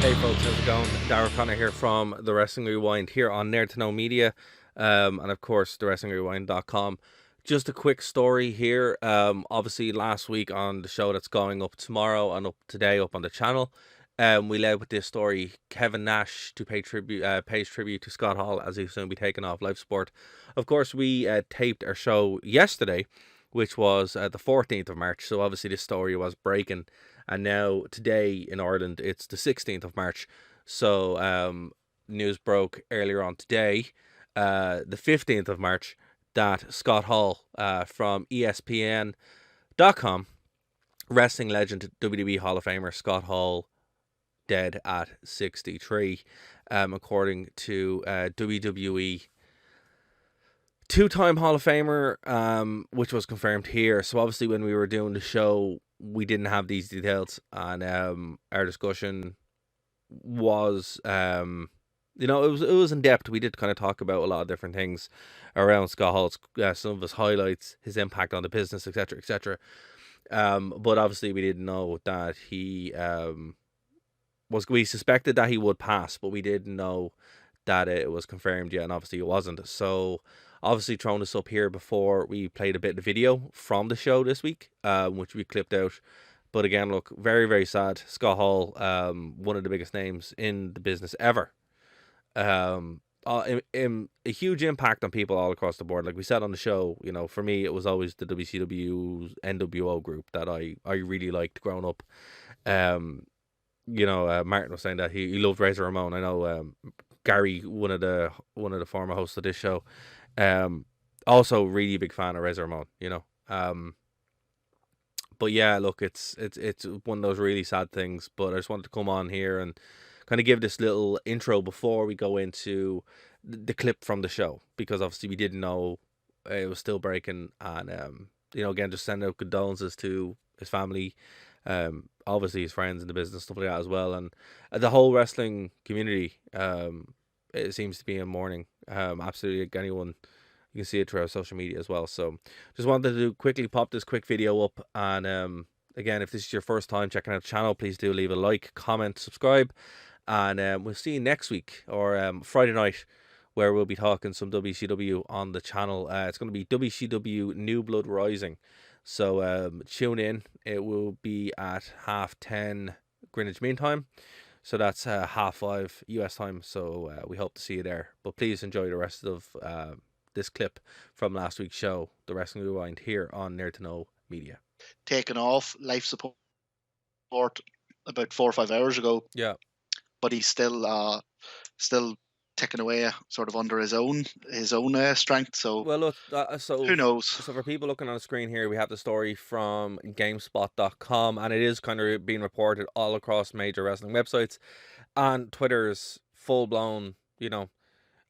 Hey folks, how's it going? Darren Connor here from The Wrestling Rewind here on nerdtoknowmedia, and of course thewrestlingrewindshow.com. Just a quick story here. Obviously last week on the show that's going up tomorrow and up today up on the channel, we led with this story. Kevin Nash to pay tribute, pays tribute to Scott Hall as he'll soon be taken off life support. Of course, we taped our show yesterday, which was the 14th of March. So obviously this story was breaking. And now today in Ireland, it's the 16th of March. So news broke earlier on today, the 15th of March, that Scott Hall from ESPN.com, wrestling legend, WWE Hall of Famer Scott Hall, dead at 63, according to WWE. Two-time Hall of Famer, which was confirmed here. So obviously when we were doing the show, we didn't have these details, and our discussion was, it was in depth. We did kind of talk about a lot of different things around Scott Hall's, some of his highlights, his impact on the business, etc., etc. But obviously we didn't know that he we suspected that he would pass, but we didn't know that it was confirmed yet, and obviously it wasn't. So obviously thrown this up here before we played a bit of video from the show this week, which we clipped out. But again, look, very, very sad. Scott Hall, one of the biggest names in the business ever. A huge impact on people all across the board. Like we said on the show, for me, it was always the WCW NWO group that I really liked growing up. Martin was saying that he loved Razor Ramon. I know Gary, one of the former hosts of this show, also really big fan of Razor Ramon. But yeah, look, it's one of those really sad things. But I just wanted to come on here and kind of give this little intro before we go into the clip from the show, because obviously we didn't know it was still breaking, and again, just send out condolences to his family, obviously his friends in the business, stuff like that as well, and the whole wrestling community. It seems to be in mourning. Absolutely, anyone, you can see it through our social media as well. So just wanted to quickly pop this quick video up, and again, if this is your first time checking out the channel, please do leave a like, comment, subscribe, and we'll see you next week, or Friday night, where we'll be talking some WCW on the channel. It's going to be WCW New Blood Rising. So tune in. It will be at 10:30 Greenwich Mean Time. So that's 5:30 US time. So we hope to see you there. But please enjoy the rest of this clip from last week's show, The Wrestling Rewind, here on Nerd to Know Media. Taken off life support about 4 or 5 hours ago. Yeah. But he's still ticking away, sort of under his own strength. So well, look, who knows? So for people looking on the screen here, we have the story from GameSpot.com, and it is kind of being reported all across major wrestling websites, and Twitter's full blown.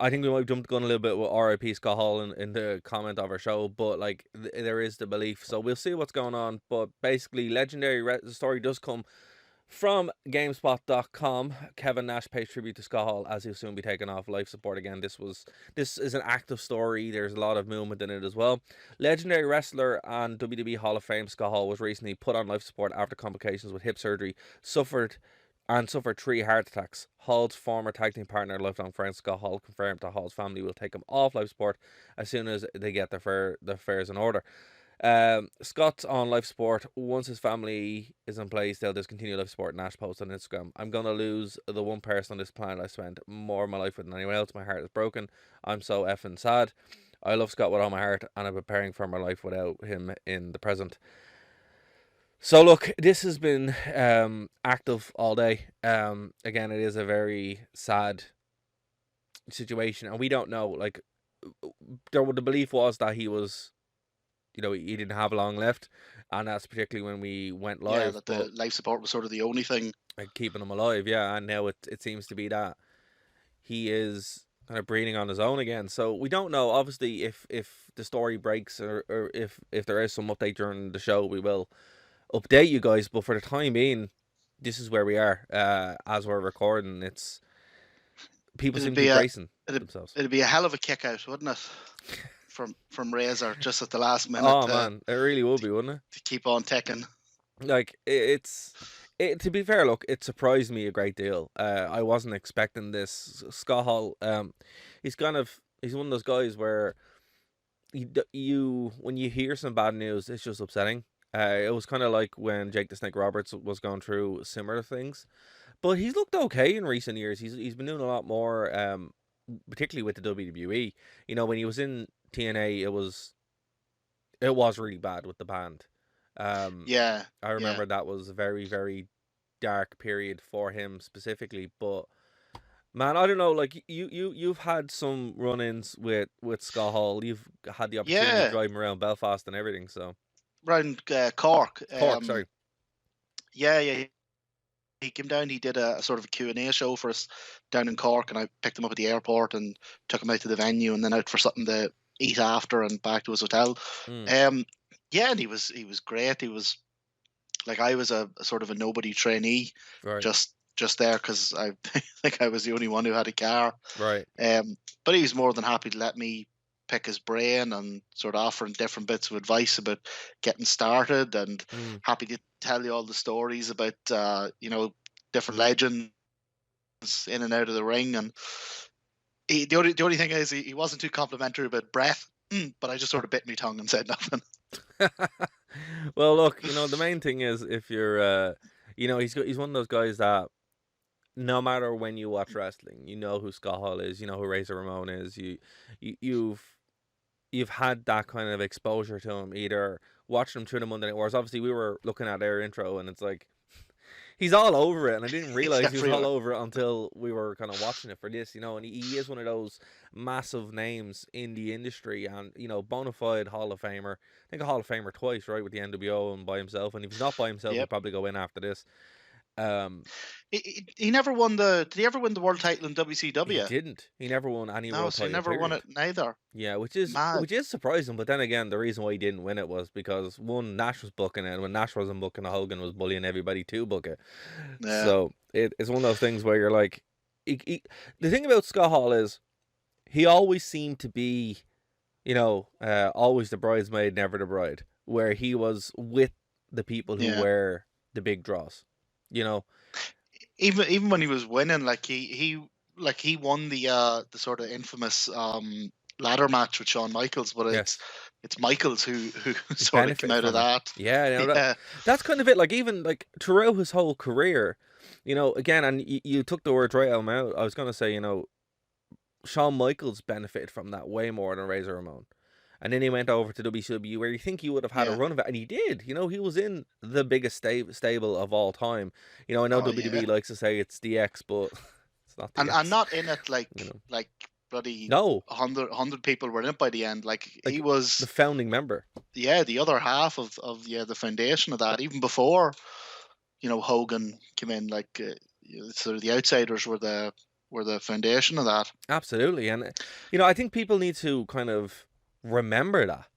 I think we might jump the gun a little bit with RIP Scott Hall in the comment of our show, but like there is the belief, so we'll see what's going on. But basically, legendary the story does come from GameSpot.com. Kevin Nash pays tribute to Scott Hall as he'll soon be taken off life support again. This is an active story. There's a lot of movement in it as well. Legendary wrestler and WWE Hall of Fame Scott Hall was recently put on life support after complications with hip surgery. Suffered 3 heart attacks. Hall's former tag team partner, lifelong friend Scott Hall, confirmed that Hall's family will take him off life support as soon as they get their affairs in order. Scott's on life support. Once his family is in place, they'll discontinue life support. Nash posted on Instagram, "I'm gonna lose the one person on this planet I spent more of my life with than anyone else. My heart is broken. I'm so effing sad. I love Scott with all my heart, and I'm preparing for my life without him in the present." So look, this has been active all day. Again, it is a very sad situation, and we don't know. Like, the belief was that he was, he didn't have long left, and that's particularly when we went live. Yeah, that the life support was sort of the only thing keeping him alive. Yeah, and now it seems to be that he is kind of breathing on his own again. So we don't know. Obviously, if the story breaks, or if there is some update during the show, we will update you guys. But for the time being, this is where we are as we're recording. It's people seem to be bracing themselves. It'd be a hell of a kick out, wouldn't it? From Razor just at the last minute. Oh man, it really would be, wouldn't it? To keep on ticking. Like it's To be fair, look, it surprised me a great deal. I wasn't expecting this. Scott Hall, he's one of those guys where you when you hear some bad news, it's just upsetting. It was kind of like when Jake the Snake Roberts was going through similar things, but he's looked okay in recent years. He's been doing a lot more, particularly with the WWE. You know, when he was in TNA, it was really bad with the band. Um, Yeah, I yeah, remember that was a very, very dark period for him specifically. But man, I don't know. Like you've had some run-ins with Scott Hall. You've had the opportunity to yeah. drive him around Belfast and everything. So Round Cork. Cork, sorry. Yeah, yeah. He came down. He did a sort of a Q&A show for us down in Cork, and I picked him up at the airport and took him out to the venue, and then out for something to eat after, and back to his hotel. Mm, Um, yeah, and he was great. He was like, I was a sort of a nobody trainee, right, just there because I think I was the only one who had a car. right. But he was more than happy to let me pick his brain and sort of offering different bits of advice about getting started, and Mm. happy to tell you all the stories about different legends in and out of the ring. And the only thing is, he wasn't too complimentary about breath, but I just sort of bit my tongue and said nothing. Well, look, the main thing is if you're, he's one of those guys that no matter when you watch wrestling, you know who Scott Hall is, you know who Razor Ramon is. You've had that kind of exposure to him, either watching him through the Monday Night Wars. Obviously, we were looking at their intro, and it's like he's all over it, and I didn't He's realize he was all everywhere. over it until we were kind of watching it for this, and he is one of those massive names in the industry, and bona fide Hall of Famer. I think a Hall of Famer twice, right, with the NWO and by himself, and if he's not by himself, he'll Yep. probably go in after this. Um, He never won the. Did he ever win the world title in he WCW? didn't. He never won any No, world so he title. never won Period. it neither. Yeah, which is Mad. surprising. But then again, the reason why he didn't win it was because one, Nash was booking it, and when Nash wasn't booking it, Hogan was bullying everybody to book it. Yeah. So it's one of those things where you're like, the thing about Scott Hall is he always seemed to be, always the bridesmaid, never the bride, where he was with the people who Yeah. were the big draws. You know, Even when he was winning, like he won the sort of infamous ladder match with Shawn Michaels, but yes, it's Michaels who he's sort of came benefited out of from it. that. Yeah, Yeah. that's kind of it. Like even like throughout his whole career, again, and you took the words right out of my mouth. I was gonna say, Shawn Michaels benefited from that way more than Razor Ramon. And then he went over to WCW, where you think he would have had a Yeah. run of it, and he did. He was in the biggest stable of all time. I know Oh yeah. WWE likes to say it's DX, but it's not And DX. not in it like You know, like bloody no, 100 people were in it by the end. Like he like the was, founding member. yeah, the other half of the foundation of that. Even before Hogan came in, like sort of the outsiders were the foundation of that. Absolutely, and I think people need to kind of remember that.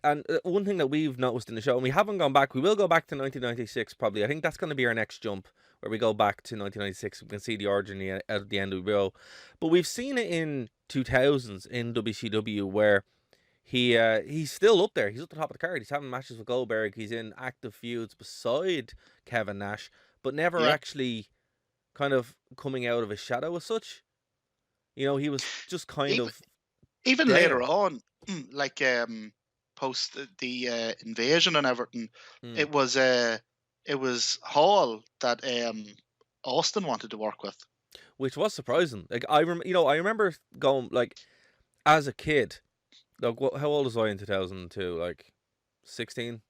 And one thing that we've noticed in the show, and we haven't gone back. We will go back to 1996 probably. I think that's going to be our next jump, where we go back to 1996. We can see the origin of the NWO, but we've seen it in 2000s in WCW, where he's still up there. He's up the top of the card. He's having matches with Goldberg. He's in active feuds beside Kevin Nash, but never Yep. actually kind of coming out of his shadow as such. He was just kind Even of even later there. on, like post the invasion and everything, Mm. it was Hall that Austin wanted to work with. Which was surprising. Like I remember going like as a kid. Like how old was I in 2002? Like 16,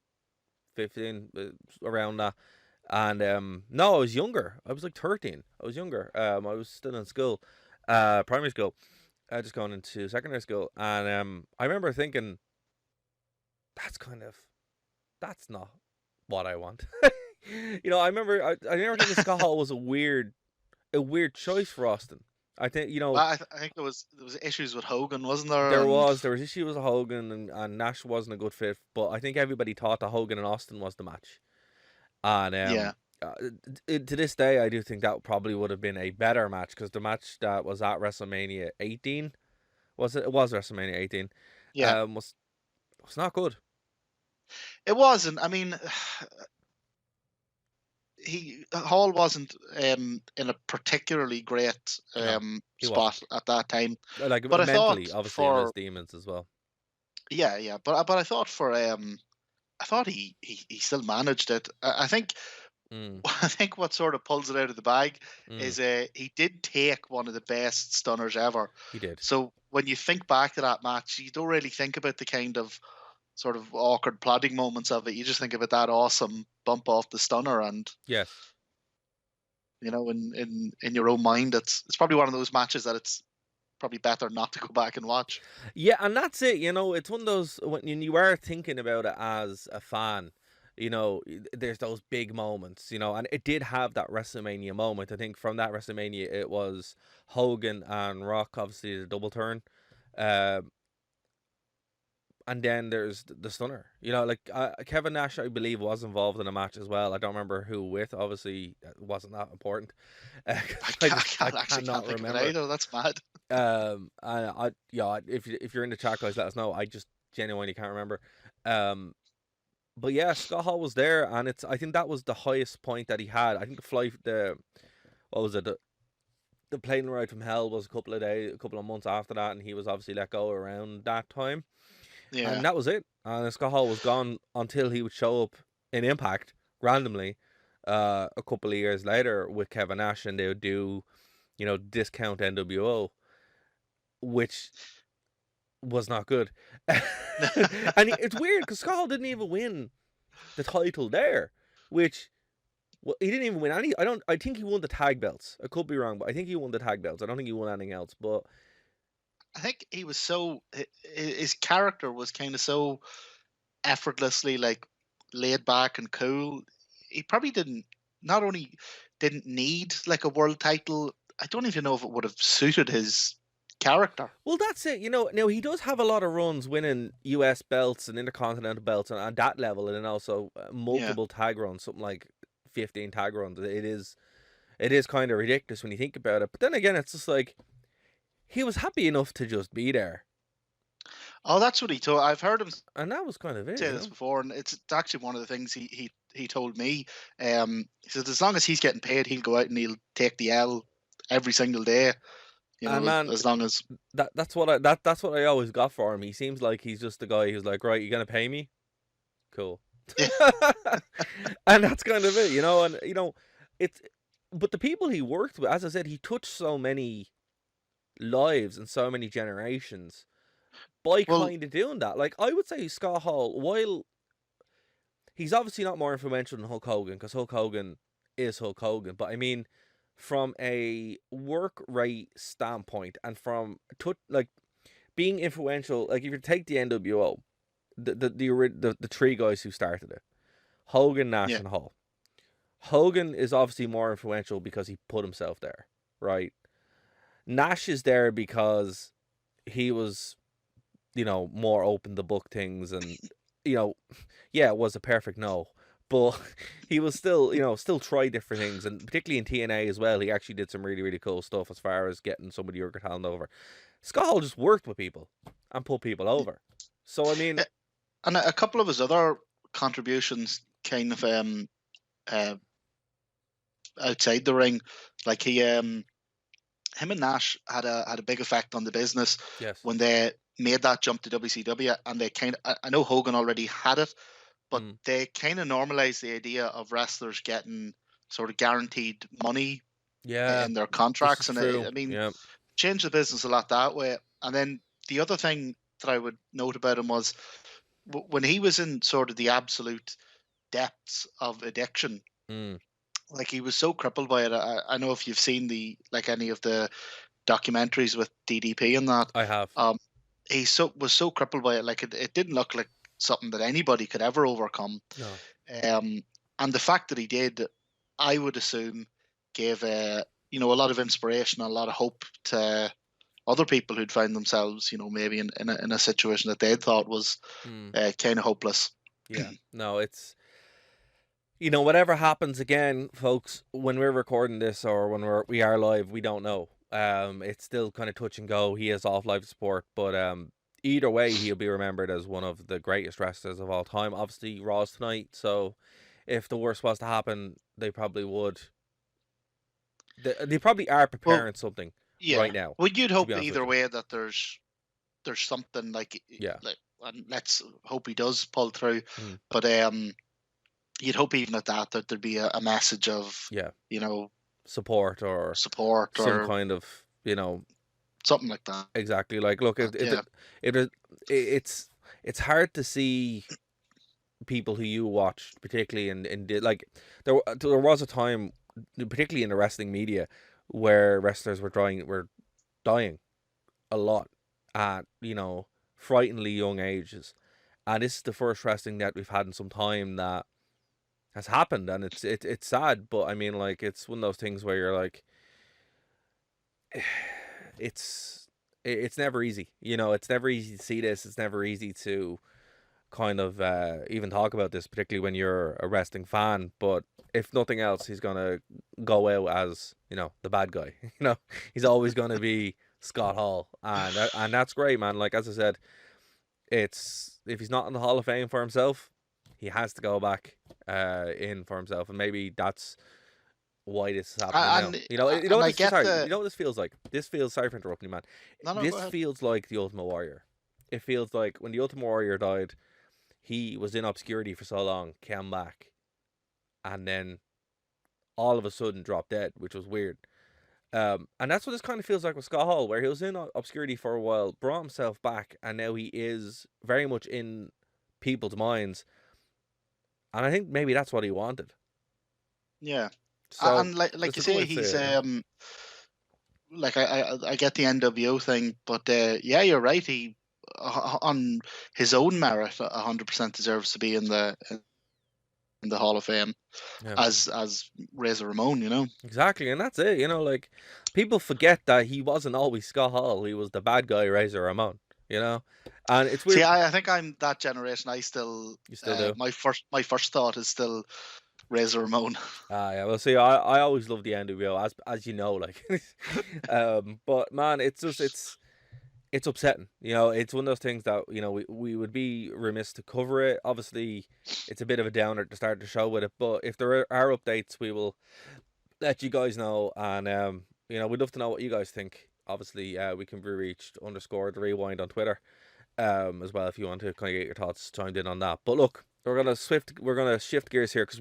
15, around that. And no, I was younger. I was like 13. I was younger. I was still in school, primary school. Just going into secondary school, and I remember thinking, that's not what I want. I remember I never think Scott Hall was a weird choice for Austin. I think Well, I think there was issues with Hogan, wasn't there? there And was there was issues with Hogan, and Nash wasn't a good fit, but I think everybody thought that Hogan and Austin was the match. And yeah, to this day, I do think that probably would have been a better match, because the match that was at WrestleMania 18, was it? It was WrestleMania 18. yeah, Was not good. it wasn't. I mean, Hall wasn't in a particularly great No, he spot wasn't. at that time. Like But I mentally, thought obviously, in his for demons as well. yeah, but I thought for I thought he still managed it. I think Mm, I think what sort of pulls it out of the bag mm, is he did take one of the best stunners ever. he did. So when you think back to that match, you don't really think about the kind of sort of awkward plodding moments of it. You just think about that awesome bump off the stunner, and Yes. in your own mind, it's probably one of those matches that it's probably better not to go back and watch. Yeah, and that's it. It's one of those when you are thinking about it as a fan. There's those big moments. And it did have that WrestleMania moment. I think from that WrestleMania, it was Hogan and Rock, obviously the double turn. Um, and then there's the stunner. Like Kevin Nash, I believe, was involved in a match as well. I don't remember who with. Obviously, it wasn't that important. 'Cause I Actually can't cannot think of it remember. either. That's mad. And yeah, if you're in the chat, guys, let us know. I just genuinely can't remember. Um, but yeah, Scott Hall was there, and I think that was the highest point that he had. I think the what was it? The plane ride from hell was a couple of months after that, and he was obviously let go around that time, Yeah. and that was it. And Scott Hall was gone until he would show up in Impact randomly, a couple of years later with Kevin Nash, and they would do, discount NWO, which was not good. And it's weird because Scott Hall didn't even win the title there, which, well, he didn't even win any. I think he won the tag belts. I could be wrong, but I think he won the tag belts. I don't think he won anything else. But I think he was so his character was kind of so effortlessly like laid back and cool. He probably didn't not only didn't need like a world title. I don't even know if it would have suited his character. well, that's it. Now he does have a lot of runs winning US belts and intercontinental belts and on that level, and then also Yeah. multiple tag runs, something like 15 tag runs. It is kind of ridiculous when you think about it. But then again, it's just like he was happy enough to just be there, Oh, that's what he told. I've heard him and that was kind of it. say this before, and it's actually one of the things he told me. He said as long as he's getting paid, he'll go out and he'll take the L every single day. And man, As long as that's what I always got for him. He seems like he's just the guy who's like, right, you gonna pay me? Cool. yeah, And that's kind of it. And it's but the people he worked with, as I said, he touched so many lives and so many generations by well, kind of doing that. Like I would say Scott Hall, while he's obviously not more influential than Hulk Hogan, because Hulk Hogan is Hulk Hogan, but I mean from a work rate standpoint and from like being influential, like if you take the NWO, the three guys who started it, Hogan, Nash, yeah, and Hall. Hogan is obviously more influential because he put himself there, right? Nash is there because he was, more open to book things, and you know, yeah, it was a perfect no, but he was still, still try different things, and particularly in TNA as well, he actually did some really, really cool stuff as far as getting some of the younger talent over. Scott Hall just worked with people and put people over. So I mean, yeah. And a couple of his other contributions, kind of uh, outside the ring, like him and Nash had a big effect on the business yes, when they made that jump to WCW, and they kind of I know Hogan already had it, but mm, they kind of normalized the idea of wrestlers getting sort of guaranteed money yeah, in their this is contracts, and true. I mean, Yeah, changed the business a lot that way. And then the other thing that I would note about him was when he was in sort of the absolute depths of addiction, mm, like he was so crippled by it. I know if you've seen the like any of the documentaries with DDP and that, I have. um, he was so crippled by it, like it didn't look like something that anybody could ever overcome. No, Um, and the fact that he did, I would assume, gave a lot of inspiration, a lot of hope to other people who'd find themselves, maybe in a situation that they thought was mm, kind of hopeless. yeah, no, it's whatever happens again, folks, when we're recording this or when we are live, we don't know. It's still kind of touch and go. He is off life support, but either way, he'll be remembered as one of the greatest wrestlers of all time. Obviously, Raw's tonight, so if the worst was to happen, they probably would. They probably are Well, preparing something yeah. right now. Well, you'd To be hope honest with either you, way that there's something yeah, like, and let's hope he does pull through. mm, But you'd hope even at that there'd be a message of, yeah, you know, support or support some or kind of, you know, something like that. exactly. Like, look, Yeah. it's it's hard to see people who you watched, particularly like there was a time, particularly in the wrestling media, where wrestlers were dying a lot at frighteningly young ages, and this is the first wrestling that we've had in some time that has happened, and it's sad, but I mean, like, it's one of those things where you're like, it's never easy, it's never easy to see this, it's never easy to kind of even talk about this, particularly when you're a wrestling fan. But if nothing else, he's gonna go out as the bad guy. He's always gonna be Scott Hall, and that's great, man. Like, as I said, it's if he's not in the Hall of Fame for himself, he has to go back in for himself, and maybe that's why this is happening now. And You know and what I this get sorry, you the know what this feels like. This feels sorry for interrupting you, man. no, go This ahead. feels like the Ultimate Warrior. It feels like when the Ultimate Warrior died, he was in obscurity for so long, came back, and then all of a sudden dropped dead, which was weird. And that's what this kind of feels like with Scott Hall, where he was in obscurity for a while, brought himself back, and now he is very much in people's minds. And I think maybe that's what he wanted. Yeah. So And like it's you a good way say, to say he's it. like I get the NWO thing, but yeah, you're right. He on his own merit, 100% deserves to be in the Hall of Fame Yeah, as Razor Ramon. exactly, and that's it. Like, people forget that he wasn't always Scott Hall. He was the bad guy, Razor Ramon. You know, and it's See, weird. I think I'm that generation. I still You still do. my first thought is still Razor Ramon. Ah, yeah. Well, see, I always love the NWO, as you know, like, but man, it's upsetting. It's one of those things that we would be remiss to cover it. Obviously, it's a bit of a downer to start the show with it, but if there are updates, we will let you guys know, and we'd love to know what you guys think. Obviously, we can be reached _the rewind on Twitter, as well, if you want to kind of get your thoughts chimed in on that. But look, we're gonna shift gears here because